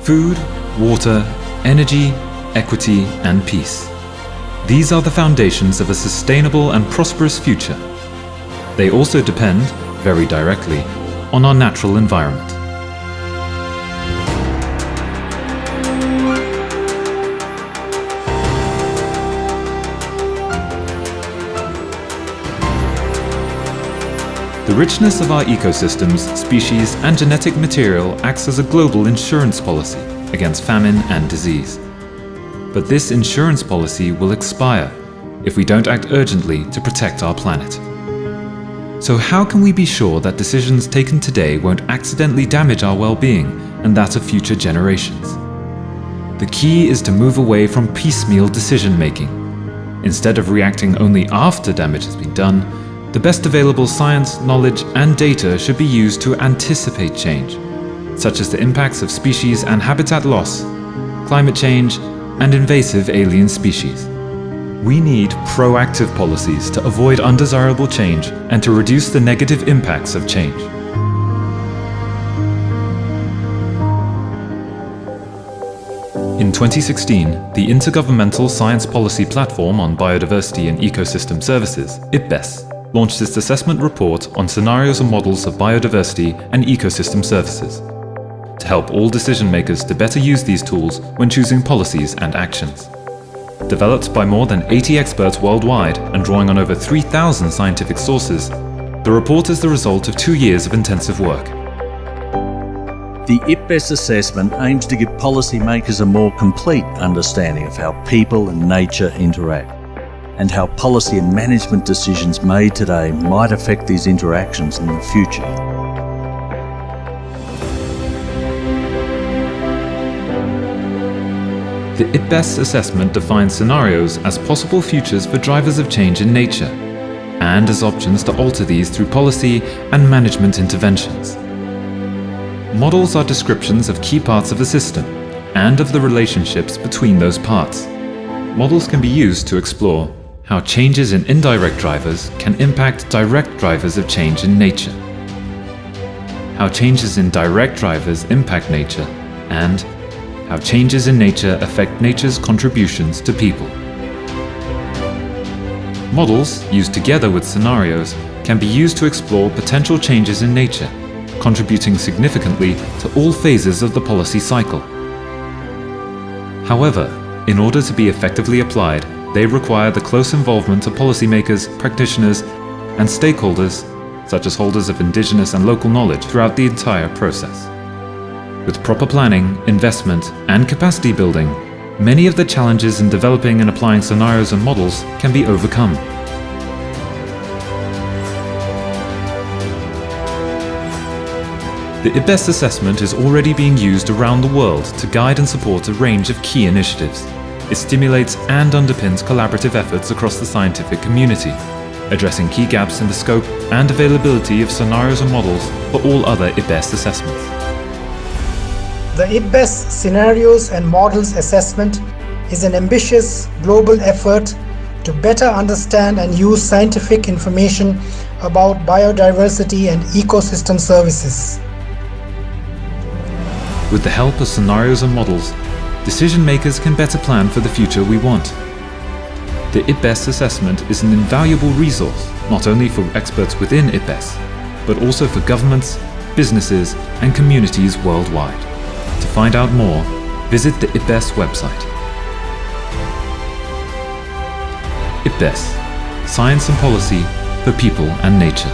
Food, water, energy, equity, and peace. These are the foundations of a sustainable and prosperous future. They also depend, very directly, on our natural environment. The richness of our ecosystems, species, and genetic material acts as a global insurance policy against famine and disease. But this insurance policy will expire if we don't act urgently to protect our planet. So how can we be sure that decisions taken today won't accidentally damage our well-being and that of future generations? The key is to move away from piecemeal decision-making. Instead of reacting only after damage has been done, the best available science, knowledge, and data should be used to anticipate change, such as the impacts of species and habitat loss, climate change, and invasive alien species. We need proactive policies to avoid undesirable change and to reduce the negative impacts of change. In 2016, the Intergovernmental Science Policy Platform on Biodiversity and Ecosystem Services, IPBES, launched its assessment report on scenarios and models of biodiversity and ecosystem services, to help all decision makers to better use these tools when choosing policies and actions. Developed by more than 80 experts worldwide and drawing on over 3,000 scientific sources, the report is the result of 2 years of intensive work. The IPBES assessment aims to give policymakers a more complete understanding of how people and nature interact, and how policy and management decisions made today might affect these interactions in the future. The IPBES assessment defines scenarios as possible futures for drivers of change in nature, and as options to alter these through policy and management interventions. Models are descriptions of key parts of a system, and of the relationships between those parts. Models can be used to explore how changes in indirect drivers can impact direct drivers of change in nature, how changes in direct drivers impact nature, and how changes in nature affect nature's contributions to people. Models, used together with scenarios, can be used to explore potential changes in nature, contributing significantly to all phases of the policy cycle. However, in order to be effectively applied, they require the close involvement of policymakers, practitioners, and stakeholders, such as holders of indigenous and local knowledge, throughout the entire process. With proper planning, investment, and capacity building, many of the challenges in developing and applying scenarios and models can be overcome. The IPBES assessment is already being used around the world to guide and support a range of key initiatives. It stimulates and underpins collaborative efforts across the scientific community, addressing key gaps in the scope and availability of scenarios and models for all other IPBES assessments. The IPBES Scenarios and Models Assessment is an ambitious global effort to better understand and use scientific information about biodiversity and ecosystem services. With the help of scenarios and models, decision makers can better plan for the future we want. The IPBES assessment is an invaluable resource, not only for experts within IPBES, but also for governments, businesses, and communities worldwide. To find out more, visit the IPBES website. IPBES, Science and Policy for People and Nature.